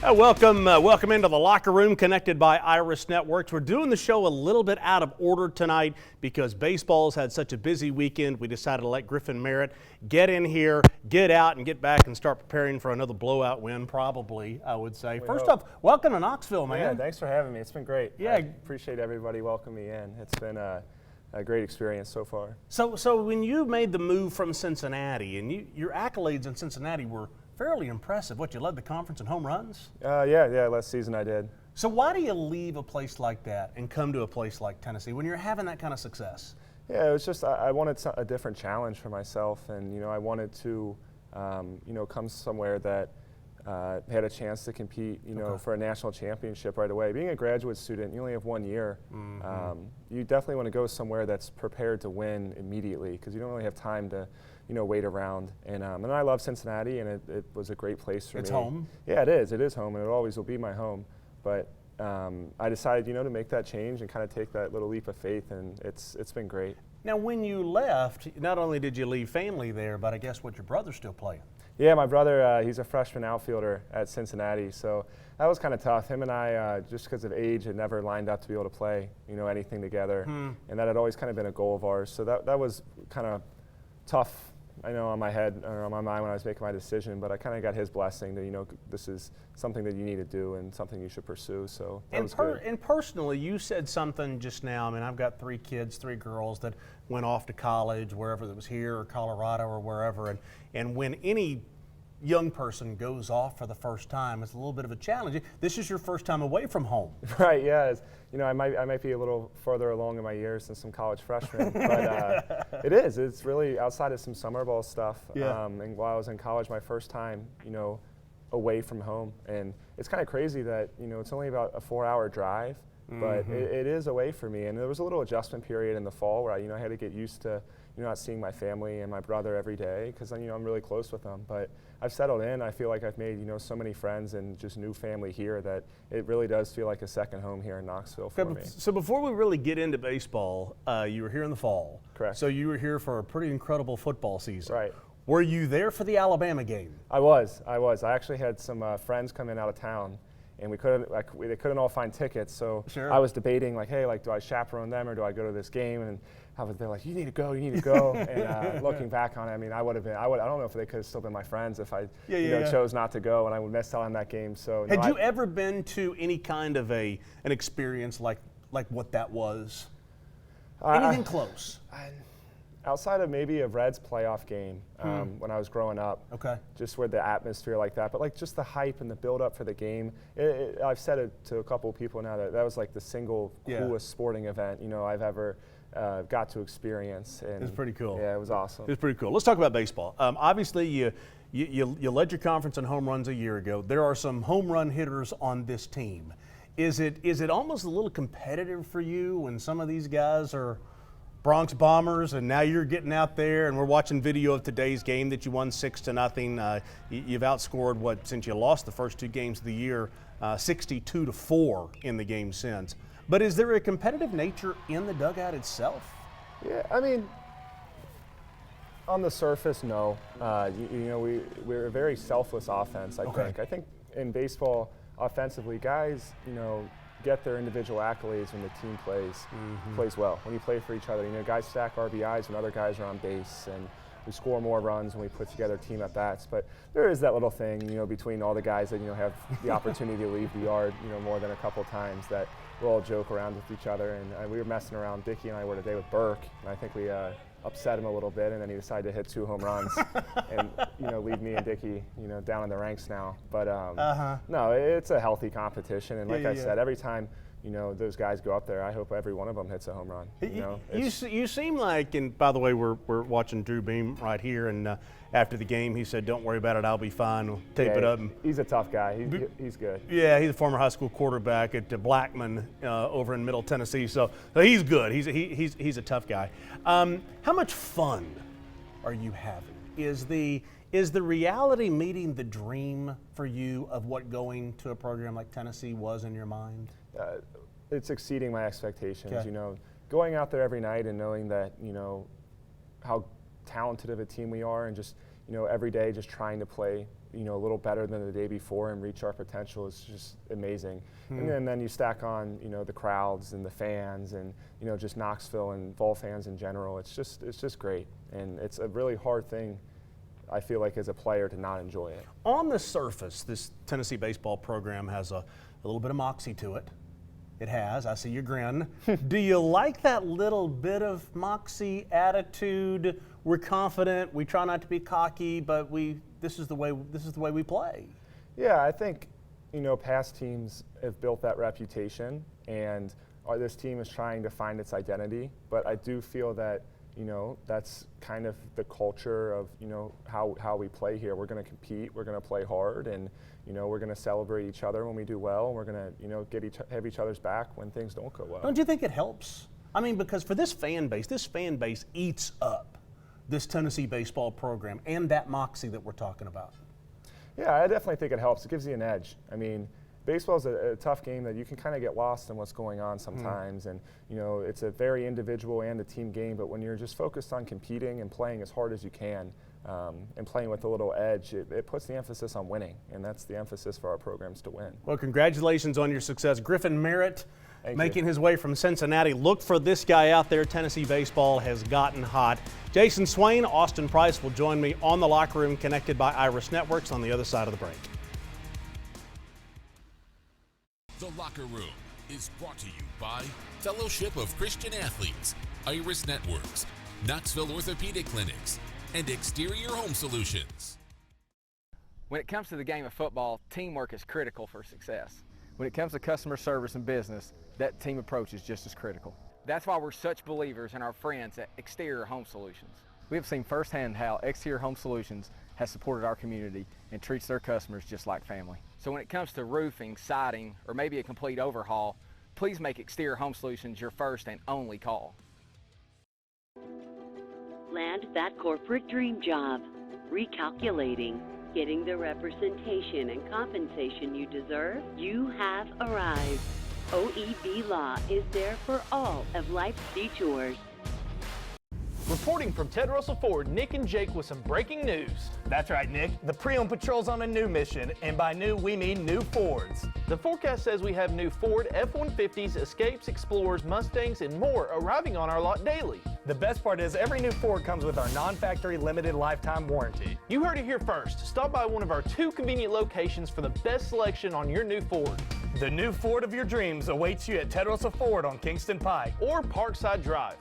Welcome into the locker room connected by Iris Networks. We're doing the show a little bit out of order tonight because baseball's had such a busy weekend. We decided to let Griffin Merritt get in here, get out, and get back and start preparing for another blowout win, probably, I would say. First off, welcome to Knoxville, man. Yeah, thanks for having me. It's been great. Yeah. I appreciate everybody welcoming me in. It's been a great experience so far. So when you made the move from Cincinnati, and your accolades in Cincinnati were fairly impressive. What, you led the conference in home runs? Yeah, last season I did. So why do you leave a place like that and come to a place like Tennessee when you're having that kind of success? Yeah, it was just I wanted a different challenge for myself, and I wanted to come somewhere that had a chance to compete for a national championship right away. Being a graduate student, you only have 1 year. You definitely want to go somewhere that's prepared to win immediately because you don't really have time to wait around. And I love Cincinnati, and it was a great place for me. It's home? Yeah, it is. It is home, and it always will be my home. But I decided, to make that change and kind of take that little leap of faith, and it's been great. Now, when you left, not only did you leave family there, but I guess your brother's still playing. Yeah, my brother, he's a freshman outfielder at Cincinnati, so that was kind of tough. Him and I, just because of age, had never lined up to be able to play, anything together, and that had always kind of been a goal of ours. So that was kind of tough, on my head or on my mind when I was making my decision. But I kind of got his blessing that this is something that you need to do and something you should pursue. So that was good. And personally, you said something just now. I mean, I've got 3 kids, 3 girls that went off to college, wherever that was here or Colorado or wherever. And when any young person goes off for the first time, it's a little bit of a challenge. This is your first time away from home. Right, yeah. I might be a little further along in my years than some college freshmen, but it is. It's really outside of some summer ball stuff. Yeah. And while I was in college, my first time, away from home. And it's kind of crazy that, it's only about a 4-hour drive, but it is away for me. And there was a little adjustment period in the fall where I had to get used to not seeing my family and my brother every day because I'm really close with them. But I've settled in. I feel like I've made so many friends and just new family here that it really does feel like a second home here in Knoxville for me. So before we really get into baseball, you were here in the fall. Correct. So you were here for a pretty incredible football season. Right. Were you there for the Alabama game? I was. I actually had some friends come in out of town, and they couldn't all find tickets. So sure. I was debating, hey, do I chaperone them or do I go to this game? And they're like, you need to go. And looking back on it, I would have been. I don't know if they could have still been my friends if I chose not to go, and I would miss out on that game. So had you ever been to any kind of an experience like what that was? Anything close? Outside of maybe a Reds playoff game when I was growing up, okay, just where the atmosphere like that, but just the hype and the build up for the game. I've said it to a couple of people now that was the single coolest sporting event I've ever got to experience. And it's pretty cool. Yeah, it was awesome. It's pretty cool. Let's talk about baseball. Obviously, you led your conference in home runs a year ago. There are some home run hitters on this team. Is it almost a little competitive for you when some of these guys are Bronx Bombers, and now you're getting out there, and we're watching video of today's game that you won 6-0. You've outscored since you lost the first 2 games of the year, 62-4 in the game since. But is there a competitive nature in the dugout itself? Yeah, on the surface, no. We're a very selfless offense. I think in baseball, offensively, guys, get their individual accolades when the team plays well. When you play for each other, guys stack RBIs when other guys are on base, and we score more runs when we put together team at bats. But there is that little thing, between all the guys that have the opportunity to leave the yard, more than a couple times that we'll all joke around with each other. And we were messing around. Dickie and I were today with Burke, and I think we upset him a little bit, and then he decided to hit 2 home runs and leave me and Dickie down in the ranks now. But no, it's a healthy competition, and like I said, every time those guys go up there, I hope every one of them hits a home run. You seem like, and by the way, we're watching Drew Beam right here, and after the game, he said, "Don't worry about it, I'll be fine. We'll tape it up." He's a tough guy. He's good. Yeah, he's a former high school quarterback at Blackman over in Middle Tennessee, so he's good. He's a tough guy. How much fun are you having? Is the reality meeting the dream for you of what going to a program like Tennessee was in your mind? It's exceeding my expectations. Okay. Going out there every night and knowing that how talented of a team we are, and just every day just trying to play a little better than the day before and reach our potential is just amazing. And then you stack on, the crowds and the fans and, just Knoxville and Vol fans in general. It's just great. And it's a really hard thing, I feel like, as a player to not enjoy it. On the surface, this Tennessee baseball program has a little bit of moxie to it. It has. I see your grin. Do you like that little bit of moxie attitude? We're confident. We try not to be cocky, but this is the way we play. Yeah, I think past teams have built that reputation, and this team is trying to find its identity. But I do feel that that's kind of the culture of how we play here. We're going to compete. We're going to play hard, and we're going to celebrate each other when we do well, and we're going to have each other's back when things don't go well. Don't you think it helps? I mean, because for this fan base eats up this Tennessee baseball program and that moxie that we're talking about. Yeah, I definitely think it helps. It gives you an edge. I mean, baseball is a tough game that you can kind of get lost in what's going on sometimes, and it's a very individual and a team game. But when you're just focused on competing and playing as hard as you can, and playing with a little edge, it puts the emphasis on winning, and that's the emphasis for our programs to win. Well, congratulations on your success, Griffin Merritt. Making his way from Cincinnati. Look for this guy out there. Tennessee baseball has gotten hot. Jason Swain, Austin Price will join me on the Locker Room, connected by Iris Networks, on the other side of the break. The Locker Room is brought to you by Fellowship of Christian Athletes, Iris Networks, Knoxville Orthopedic Clinics, and Exterior Home Solutions. When it comes to the game of football, teamwork is critical for success. When it comes to customer service and business, that team approach is just as critical. That's why we're such believers in our friends at Exterior Home Solutions. We have seen firsthand how Exterior Home Solutions has supported our community and treats their customers just like family. So when it comes to roofing, siding, or maybe a complete overhaul, please make Exterior Home Solutions your first and only call. Land that corporate dream job. Recalculating. Getting the representation and compensation you deserve? You have arrived. OEB Law is there for all of life's detours. Reporting from Ted Russell Ford, Nick and Jake with some breaking news. That's right, Nick. The pre-owned patrol's on a new mission, and by new, we mean new Fords. The forecast says we have new Ford F-150s, Escapes, Explorers, Mustangs, and more arriving on our lot daily. The best part is every new Ford comes with our non-factory limited lifetime warranty. You heard it here first. Stop by one of our 2 convenient locations for the best selection on your new Ford. The new Ford of your dreams awaits you at Ted Russell Ford on Kingston Pike or Parkside Drive.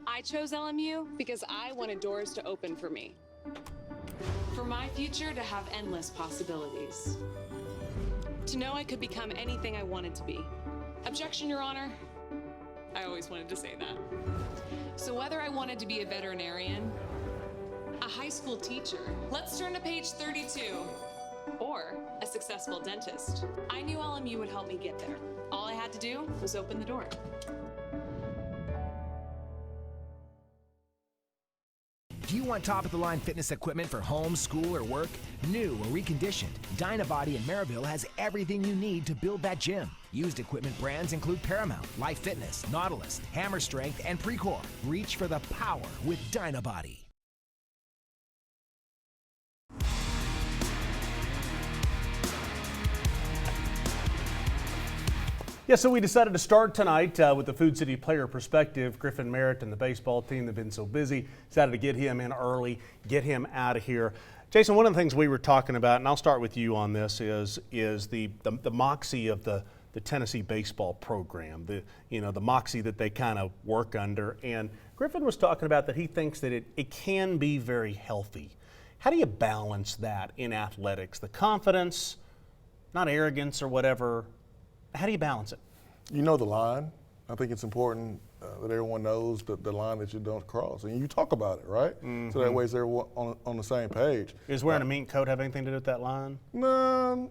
I chose LMU because I wanted doors to open for me. For my future to have endless possibilities. To know I could become anything I wanted to be. Objection, Your Honor. I always wanted to say that. So whether I wanted to be a veterinarian, a high school teacher, let's turn to page 32, or a successful dentist, I knew LMU would help me get there. All I had to do was open the door. Do you want top-of-the-line fitness equipment for home, school, or work? New or reconditioned, Dynabody in Maryville has everything you need to build that gym. Used equipment brands include Paramount, Life Fitness, Nautilus, Hammer Strength, and Precor. Reach for the power with Dynabody. Yeah, so we decided to start tonight with the Food City player perspective. Griffin Merritt and the baseball team have been so busy. Decided to get him in early, get him out of here. Jason, one of the things we were talking about, and I'll start with you on this, is the moxie of the Tennessee baseball program, the moxie that they kind of work under. And Griffin was talking about that he thinks that it can be very healthy. How do you balance that in athletics? The confidence, not arrogance or whatever. How do you balance it? You know the line. I think it's important that everyone knows the line that you don't cross. And you talk about it, right? Mm-hmm. So that way they're on the same page. Is wearing a mink coat have anything to do with that line? No.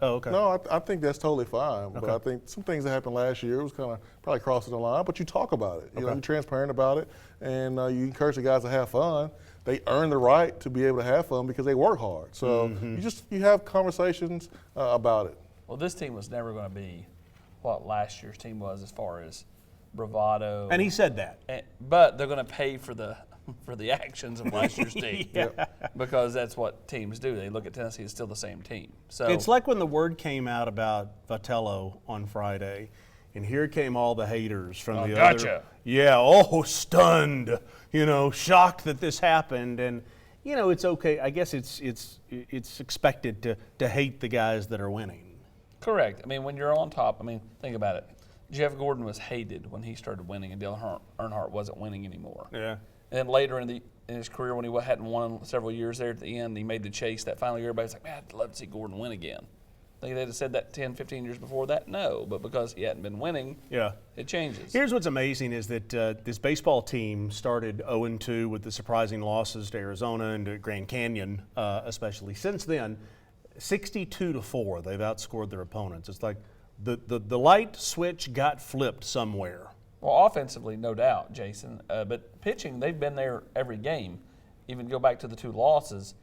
Oh, okay. No, I think that's totally fine. Okay. But I think some things that happened last year was kind of probably crossing the line, but you talk about it. You know, you're transparent about it, and you encourage the guys to have fun. They earn the right to be able to have fun because they work hard. So you have conversations about it. Well, this team was never going to be what last year's team was as far as bravado. And he said that. But they're going to pay for the for the actions of last year's team. Because that's what teams do. They look at Tennessee as still the same team. So it's like when the word came out about Vitello on Friday, and here came all the haters from the other. Yeah, stunned, shocked that this happened. And, it's okay. I guess it's expected to hate the guys that are winning. Correct. I mean, when you're on top, think about it. Jeff Gordon was hated when he started winning, and Dale Earnhardt wasn't winning anymore. Yeah. And later in his career, when he hadn't won several years there at the end, he made the chase that final year. Everybody's like, man, I'd love to see Gordon win again. Think they'd have said that 10, 15 years before that? No, but because he hadn't been winning, it changes. Here's what's amazing is that this baseball team started 0-2 with the surprising losses to Arizona and to Grand Canyon, especially. Since then, 62-4, they've outscored their opponents. It's like the light switch got flipped somewhere. Well, offensively, no doubt, Jason. But pitching, they've been there every game. Even go back to the 2 losses.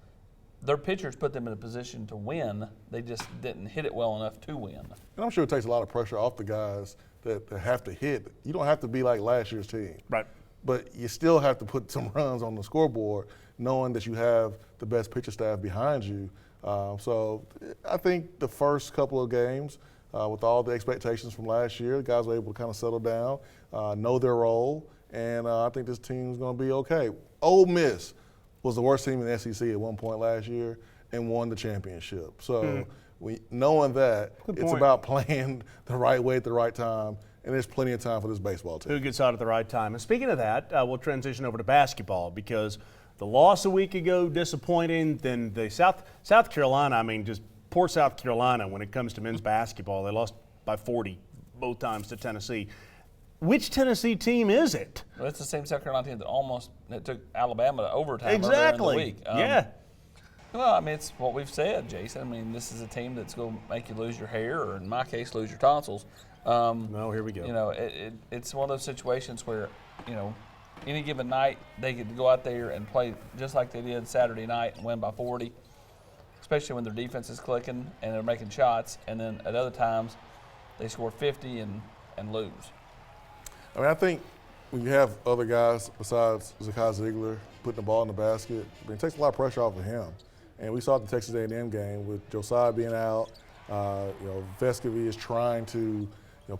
Their pitchers put them in a position to win. They just didn't hit it well enough to win. And I'm sure it takes a lot of pressure off the guys that have to hit. You don't have to be like last year's team. Right. But you still have to put some runs on the scoreboard knowing that you have the best pitcher staff behind you. So I think the first couple of games, with all the expectations from last year, the guys were able to kind of settle down, know their role, and I think this team's going to be okay. Ole Miss was the worst team in the SEC at one point last year and won the championship. So knowing that, it's about playing the right way at the right time, and there's plenty of time for this baseball team. Who gets out at the right time? And speaking of that, we'll transition over to basketball because the loss a week ago, disappointing. Then the South Carolina, just poor South Carolina when it comes to men's basketball. They lost by 40 both times to Tennessee. Which Tennessee team is it? Well, it's the same South Carolina team that took Alabama to overtime exactly. earlier in the week. Yeah. Well, it's what we've said, Jason. This is a team that's going to make you lose your hair, or in my case, lose your tonsils. No, here we go. It's one of those situations where, any given night they could go out there and play just like they did Saturday night and win by 40, especially when their defense is clicking and they're making shots. And then at other times, they score 50 and lose. I think when you have other guys besides Zakai Ziegler putting the ball in the basket, it takes a lot of pressure off of him. And we saw it in the Texas A&M game with Josiah being out. Vescovy is trying to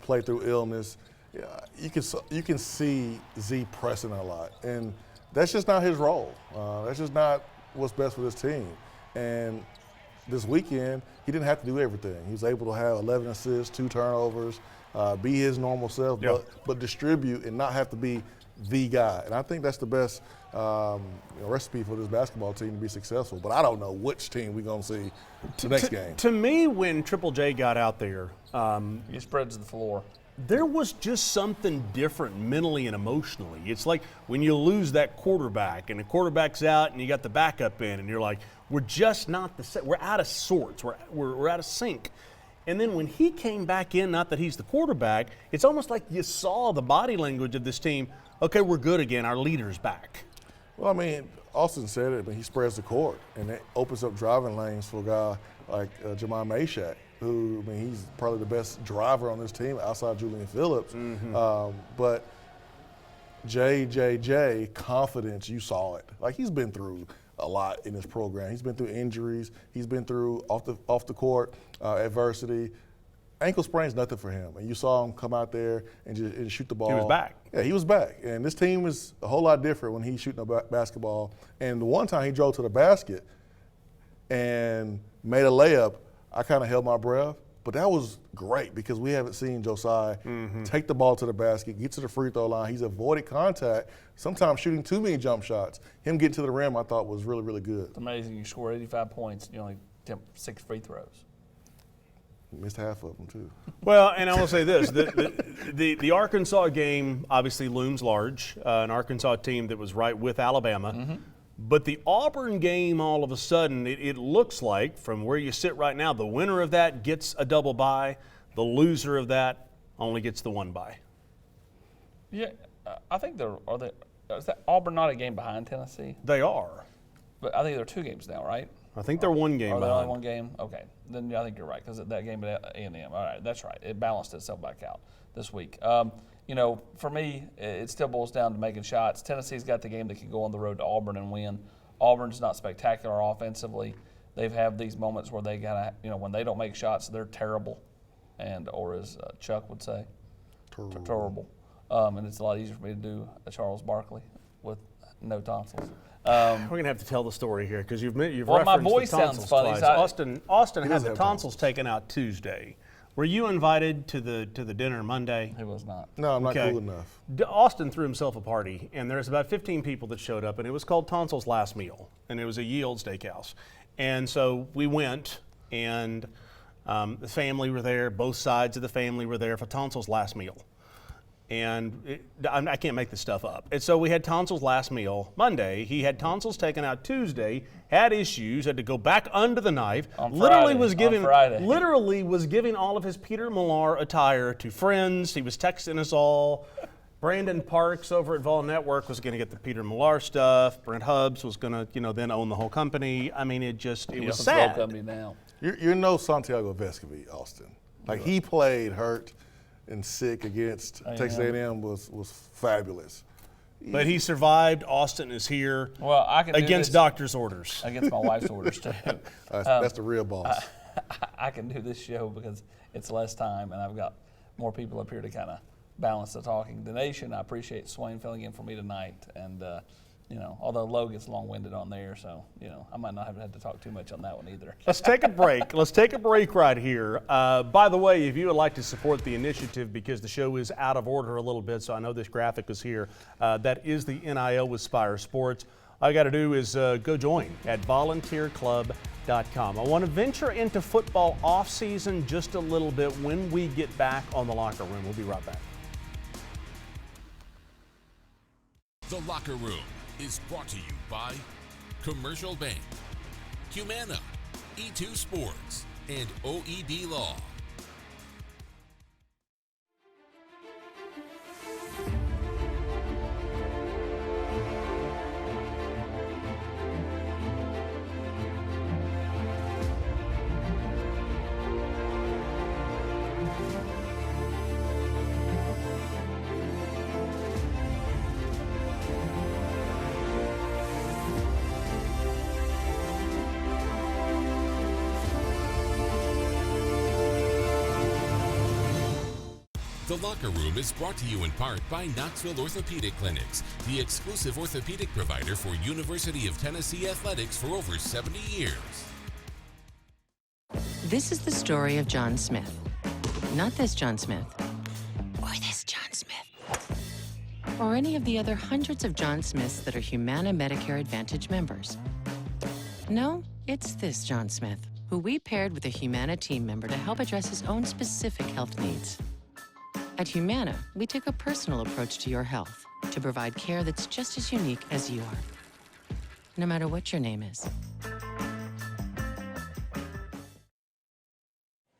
play through illness. You can see Z pressing a lot, and that's just not his role. That's just not what's best for this team. And this weekend, he didn't have to do everything. He was able to have 11 assists, 2 turnovers, be his normal self, but distribute and not have to be the guy. And I think that's the best recipe for this basketball team to be successful. But I don't know which team we're going to see the next game. To me, when Triple J got out there, he spreads the floor. There was just something different mentally and emotionally. It's like when you lose that quarterback and the quarterback's out and you got the backup in and you're like, we're just not the same. We're out of sorts. We're out of sync. And then when he came back in, not that he's the quarterback, it's almost like you saw the body language of this team. Okay, we're good again. Our leader's back. Well, Austin said it, but he spreads the court, and it opens up driving lanes for a guy like Jamon Mashack, who, he's probably the best driver on this team outside Julian Phillips. But JJJ, confidence, you saw it. Like, he's been through a lot in this program. He's been through injuries. He's been through off the court adversity. Ankle sprain's nothing for him. And you saw him come out there and shoot the ball. He was back. Yeah, he was back. And this team is a whole lot different when he's shooting a basketball. And the one time he drove to the basket and made a layup, I kind of held my breath. But that was great because we haven't seen Josiah take the ball to the basket, get to the free throw line. He's avoided contact, sometimes shooting too many jump shots. Him getting to the rim, I thought, was really, really good. It's amazing. You score 85 points and you only attempt 6 free throws. Missed half of them, too. Well, and I will say this. The Arkansas game obviously looms large, an Arkansas team that was right with Alabama. But the Auburn game, all of a sudden, it looks like, from where you sit right now, the winner of that gets a double bye. The loser of that only gets the 1 bye. Yeah, I think is that Auburn not a game behind Tennessee? They are. But I think they're 2 games now, right? I think they're 1 game behind. behind. Only 1 game? Okay. Then I think you're right because that game at A&M. All right, that's right. It balanced itself back out. this week. For me, it still boils down to making shots. Tennessee's got the game that can go on the road to Auburn and win. Auburn's not spectacular offensively. They've had these moments where they when they don't make shots, they're terrible, or as Chuck would say, terrible. And it's a lot easier for me to do a Charles Barkley with no tonsils. We're gonna have to tell the story here because you've referenced my voice the tonsils sounds funny. twice. Austin had the have tonsils taken out Tuesday. Were you invited to the dinner Monday? He was not. No, I'm not Okay. cool enough. Austin threw himself a party, and there's about 15 people that showed up, and it was called Tonsil's Last Meal, and it was a Ye Olde Steakhouse. And so we went, and the family were there. Both sides of the family were there for Tonsil's Last Meal. And I can't make this stuff up. And so we had Tonsil's last meal Monday. He had tonsils taken out Tuesday, had issues, had to go back under the knife. On literally Friday. was giving all of his Peter Millar attire to friends. He was texting us all. Brandon Parks over at Vol Network was going to get the Peter Millar stuff. Brent Hubbs was going to, then own the whole company. I mean, it was sad. Company now. You're no Santiago Vescovi, Austin. Like, he played hurt and sick against Texas A&M was fabulous. But he survived. Austin is here. Well, I can against do this doctor's orders. against my wife's orders too. That's the real boss. I can do this show because it's less time, and I've got more people up here to kind of balance the talking. The Nation, I appreciate Swain filling in for me tonight, and although Lowe gets long-winded on there, so I might not have had to talk too much on that one either. Let's take a break. Let's take a break right here. By the way, if you would like to support the initiative, because the show is out of order a little bit, so I know this graphic is here, that is the NIL with Spire Sports. All you got to do is go join at volunteerclub.com. I want to venture into football off-season just a little bit when we get back on The Locker Room. We'll be right back. The Locker Room is brought to you by Commercial Bank, Humana, E2 Sports, and OEB Law. The Locker Room is brought to you in part by Knoxville Orthopedic Clinics, the exclusive orthopedic provider for University of Tennessee athletics for over 70 years. This is the story of John Smith. Not this John Smith, or this John Smith, or any of the other hundreds of John Smiths that are Humana Medicare Advantage members. No, it's this John Smith, who we paired with a Humana team member to help address his own specific health needs. At Humana, we take a personal approach to your health to provide care that's just as unique as you are, no matter what your name is.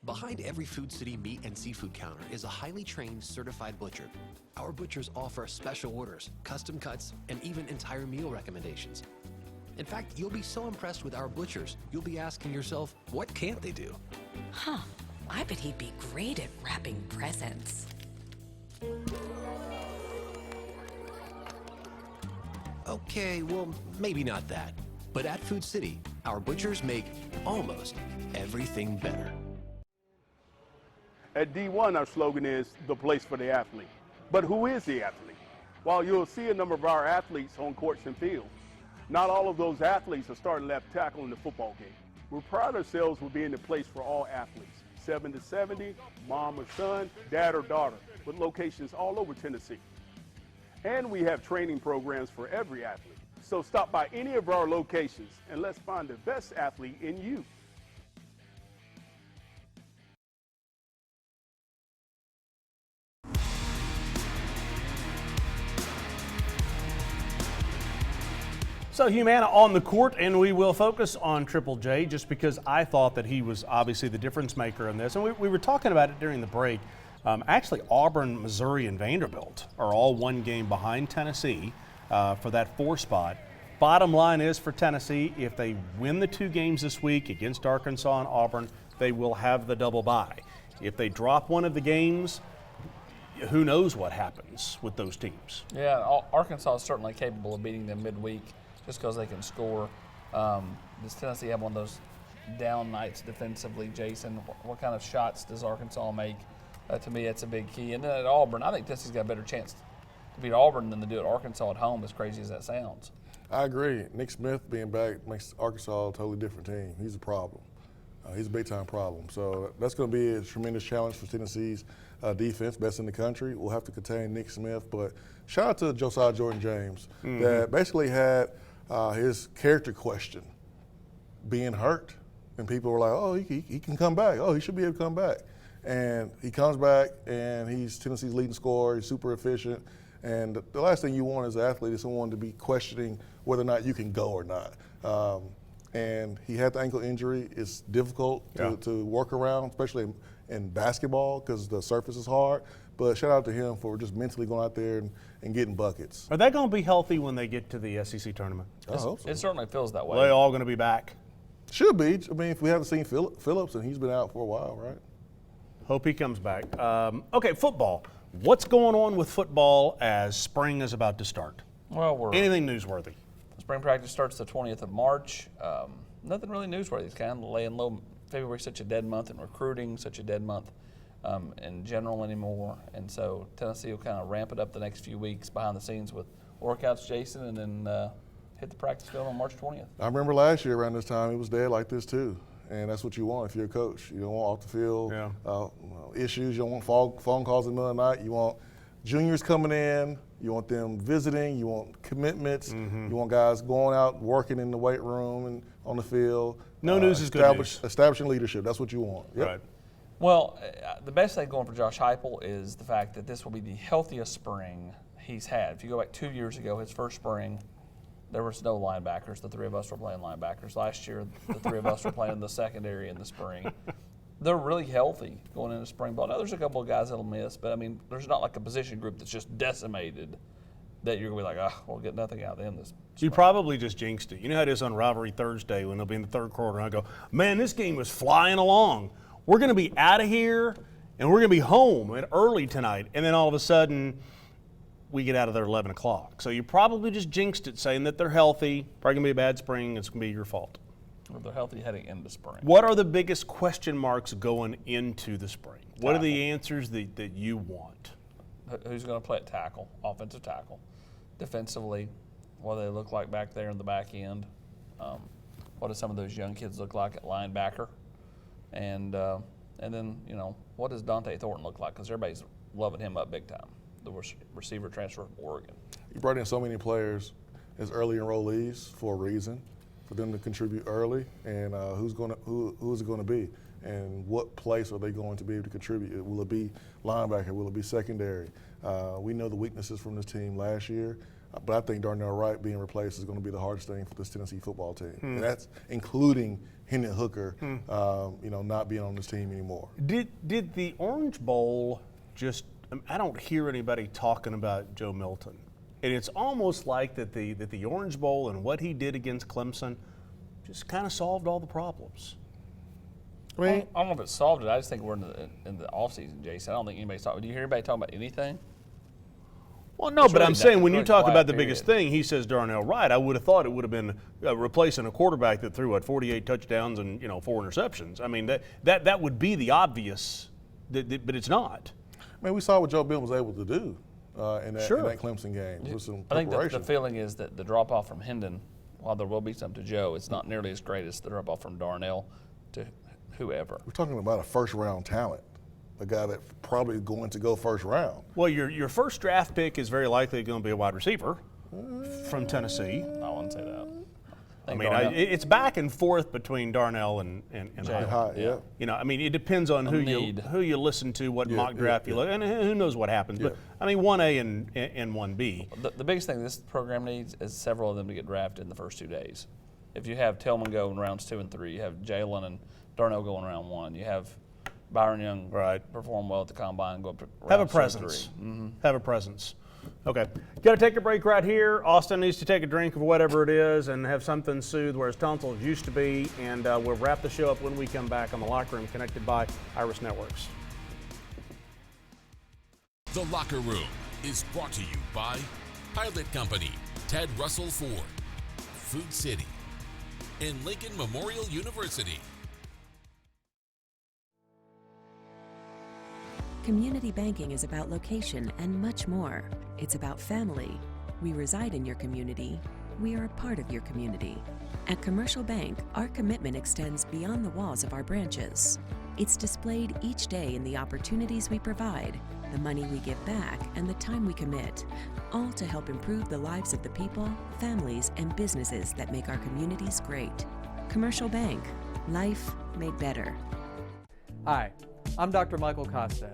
Behind every Food City meat and seafood counter is a highly trained, certified butcher. Our butchers offer special orders, custom cuts, and even entire meal recommendations. In fact, you'll be so impressed with our butchers, you'll be asking yourself, what can't they do? Huh, I bet he'd be great at wrapping presents. Okay, well, maybe not that. But at Food City, our butchers make almost everything better. At D1, our slogan is the place for the athlete. But who is the athlete? While you'll see a number of our athletes on courts and fields, not all of those athletes are starting left tackle in the football game. We pride ourselves with being the place for all athletes, 7 to 70, mom or son, dad or daughter, with locations all over Tennessee. And we have training programs for every athlete. So stop by any of our locations and let's find the best athlete in you. So Humana on the court, and we will focus on Triple J just because I thought that he was obviously the difference maker in this. And we were talking about it during the break. Actually, Auburn, Missouri, and Vanderbilt are all one game behind Tennessee for that 4 spot. Bottom line is for Tennessee, if they win the 2 games this week against Arkansas and Auburn, they will have the double bye. If they drop one of the games, who knows what happens with those teams. Yeah, Arkansas is certainly capable of beating them midweek just because they can score. Does Tennessee have one of those down nights defensively, Jason? What kind of shots does Arkansas make? To me, that's a big key. And then at Auburn, I think Tennessee's got a better chance to beat Auburn than to do it Arkansas at home, as crazy as that sounds. I agree. Nick Smith being back makes Arkansas a totally different team. He's a problem. He's a big-time problem. So that's going to be a tremendous challenge for Tennessee's defense, best in the country. We'll have to contain Nick Smith. But shout out to Josiah Jordan-James that basically had his character question being hurt. And people were like, oh, he can come back. Oh, he should be able to come back. And he comes back, and he's Tennessee's leading scorer. He's super efficient. And the last thing you want as an athlete is someone to be questioning whether or not you can go or not. And he had the ankle injury. It's difficult to work around, especially in basketball because the surface is hard. But shout out to him for just mentally going out there and getting buckets. Are they going to be healthy when they get to the SEC tournament? I hope so. It certainly feels that way. Are they all going to be back? Should be. I mean, if we haven't seen Phillips, and he's been out for a while, right? Hope he comes back. Okay, football. What's going on with football as spring is about to start? Well, anything newsworthy? Spring practice starts the 20th of March. Nothing really newsworthy. It's kind of laying low. February's such a dead month in recruiting, such a dead month in general anymore. And so Tennessee will kind of ramp it up the next few weeks behind the scenes with workouts, Jason, and then hit the practice field on March 20th. I remember last year around this time, it was dead like this too. And that's what you want if you're a coach. You don't want off the field issues. You don't want phone calls in the middle of the night. You want juniors coming in. You want them visiting. You want commitments. You want guys going out, working in the weight room and on the field. No news is good news. Establishing leadership. That's what you want. Yep. Right. Well, the best thing going for Josh Heupel is the fact that this will be the healthiest spring he's had. If you go back 2 years ago, his first spring, there was no linebackers. The three of us were playing linebackers. Last year, the three of us were playing the secondary in the spring. They're really healthy going into spring ball. Now, there's a couple of guys that'll miss, but, I mean, there's not like a position group that's just decimated that you're going to be like, we'll get nothing out of them this spring. You probably just jinxed it. You know how it is on Rivalry Thursday when they'll be in the third quarter, and I go, man, this game was flying along. We're going to be out of here, and we're going to be home early tonight. And then all of a sudden, we get out of there at 11 o'clock. So you probably just jinxed it saying that they're healthy, probably going to be a bad spring, it's going to be your fault. Well, they're healthy heading into spring. What are the biggest question marks going into the spring? What are the answers that you want? Who's going to play at tackle, offensive tackle? Defensively, what do they look like back there in the back end? What do some of those young kids look like at linebacker? And then, what does Dante Thornton look like? Because everybody's loving him up big time. The receiver transfer from Oregon. You brought in so many players as early enrollees for a reason, for them to contribute early, and who is it going to be, and what place are they going to be able to contribute? Will it be linebacker? Will it be secondary? We know the weaknesses from this team last year, but I think Darnell Wright being replaced is going to be the hardest thing for this Tennessee football team, and that's including Hendon Hooker, not being on this team anymore. Did the Orange Bowl just? I don't hear anybody talking about Joe Milton. And it's almost like that the Orange Bowl and what he did against Clemson just kind of solved all the problems. I mean, I don't know if it solved it. I just think we're in the offseason, Jason. I don't think anybody's talking. Do you hear anybody talking about anything? Well, no, but I'm saying when you talk about the biggest thing, he says Darnell Wright. I would have thought it would have been replacing a quarterback that threw 48 touchdowns and 4 interceptions. I mean that would be the obvious, but it's not. I mean, we saw what Joe Bill was able to do in that Clemson game with some preparation. I think the feeling is that the drop-off from Hendon, while there will be some to Joe, it's not nearly as great as the drop-off from Darnell to whoever. We're talking about a first-round talent, a guy that's probably going to go first round. Well, your first draft pick is very likely going to be a wide receiver from Tennessee. I wouldn't say that. I mean, it's back and forth between Darnell and High. Yeah. I mean, it depends on who you listen to, what mock draft you look, and who knows what happens. But I mean, 1A and 1B. The biggest thing this program needs is several of them to get drafted in the first 2 days. If you have Tillman go in rounds 2 and 3, you have Jalen and Darnell go in round 1. You have Byron Young perform well at the combine, go up to round have a presence. Have a presence. Okay, got to take a break right here. Austin needs to take a drink of whatever it is and have something soothe where his tonsils used to be. And we'll wrap the show up when we come back on The Locker Room, connected by Iris Networks. The Locker Room is brought to you by Pilot Company, Ted Russell Ford, Food City, and Lincoln Memorial University. Community banking is about location and much more. It's about family. We reside in your community. We are a part of your community. At Commercial Bank, our commitment extends beyond the walls of our branches. It's displayed each day in the opportunities we provide, the money we give back, and the time we commit, all to help improve the lives of the people, families, and businesses that make our communities great. Commercial Bank, life made better. Hi, I'm Dr. Michael Costa.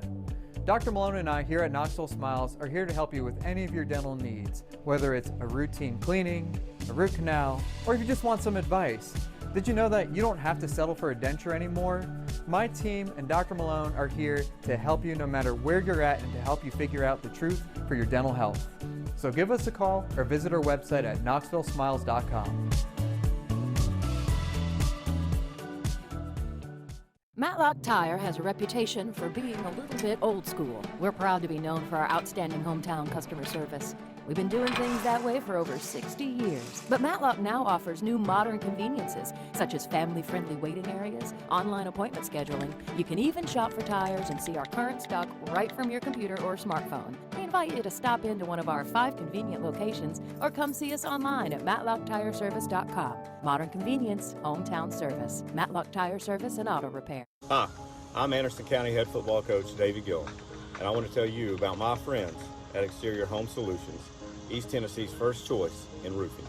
Dr. Malone and I here at Knoxville Smiles are here to help you with any of your dental needs, whether it's a routine cleaning, a root canal, or if you just want some advice. Did you know that you don't have to settle for a denture anymore? My team and Dr. Malone are here to help you no matter where you're at and to help you figure out the truth for your dental health. So give us a call or visit our website at knoxvillesmiles.com. Matlock Tire has a reputation for being a little bit old school. We're proud to be known for our outstanding hometown customer service. We've been doing things that way for over 60 years. But Matlock now offers new modern conveniences, such as family-friendly waiting areas, online appointment scheduling. You can even shop for tires and see our current stock right from your computer or smartphone. We invite you to stop into one of our 5 convenient locations or come see us online at matlocktireservice.com. Modern convenience, hometown service. Matlock Tire Service and Auto Repair. Hi, I'm Anderson County head football coach David Gill, and I want to tell you about my friends at Exterior Home Solutions, East Tennessee's first choice in roofing.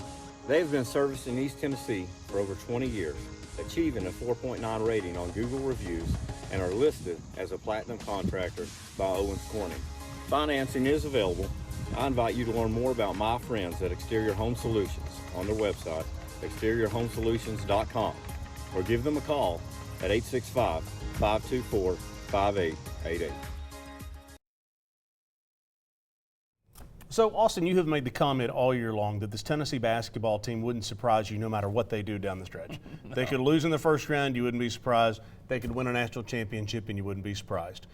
They've been servicing East Tennessee for over 20 years, achieving a 4.9 rating on Google reviews, and are listed as a platinum contractor by Owens Corning. Financing is available. I invite you to learn more about my friends at Exterior Home Solutions on their website, exteriorhomesolutions.com, or give them a call at 865-524-5888. So, Austin, you have made the comment all year long that this Tennessee basketball team wouldn't surprise you no matter what they do down the stretch. No. They could lose in the first round, you wouldn't be surprised. They could win a national championship, and you wouldn't be surprised.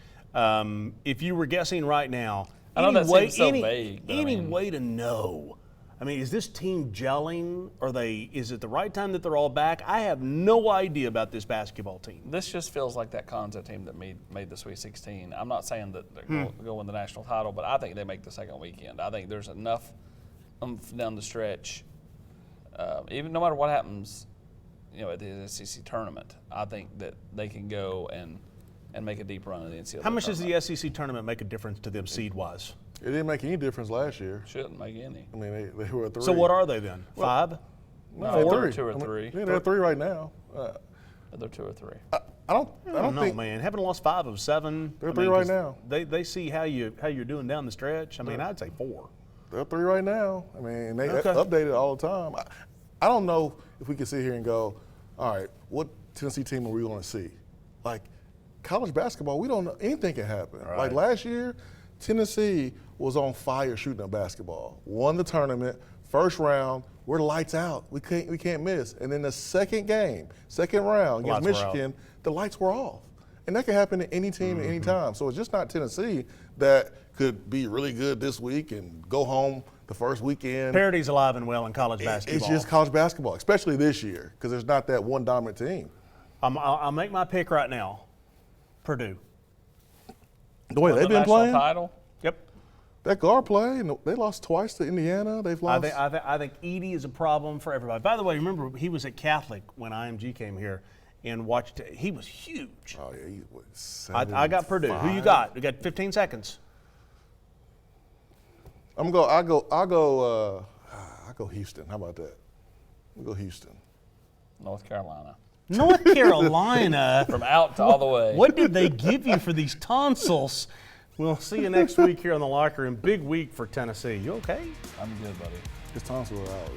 If you were guessing right now, I know that seems so vague. Any way to know? I mean, is this team gelling? Is it the right time that they're all back? I have no idea about this basketball team. This just feels like that Conza team that made the Sweet 16. I'm not saying that they're going to win the national title, but I think they make the second weekend. I think there's enough down the stretch, even no matter what happens, at the SEC tournament. I think that they can go and make a deep run in the NCAA. How much does the SEC tournament make a difference to them seed-wise? It didn't make any difference last year. Shouldn't make any. I mean, they were at 3. So what are they then? 5? No, 4? 2 or 3. Yeah, they're at 3 right now. They're 2 or 3. I don't know, think, man. Haven't lost 5 of 7. They're 3 right now. They see how you're doing down the stretch. I mean, I'd say 4. They're 3 right now. I mean, they update it all the time. I don't know if we can sit here and go, all right, what Tennessee team are we going to see? Like, college basketball, we don't know. Anything can happen. Right. Like last year, Tennessee was on fire shooting at basketball. Won the tournament, first round, we're lights out. We can't miss. And then the second round against Michigan, the lights were off. And that can happen to any team at any time. So it's just not Tennessee that could be really good this week and go home the first weekend. Parity's alive and well in college basketball. It's just college basketball, especially this year, because there's not that one dominant team. I'll make my pick right now. Purdue. The way they've been playing. Title? Yep. That guard play, and they lost twice to Indiana. They've lost. I think Edey is a problem for everybody. By the way, remember he was at Catholic when IMG came here and watched. He was huge. Oh yeah, he was 7, I got Purdue. 5. Who you got? We got 15 seconds. I'll go Houston. How about that? We'll go Houston. North Carolina. North Carolina. From out to all the way. What did they give you for these tonsils? We'll see you next week here on the Locker Room. Big week for Tennessee. You okay? I'm good, buddy. His tonsils are out.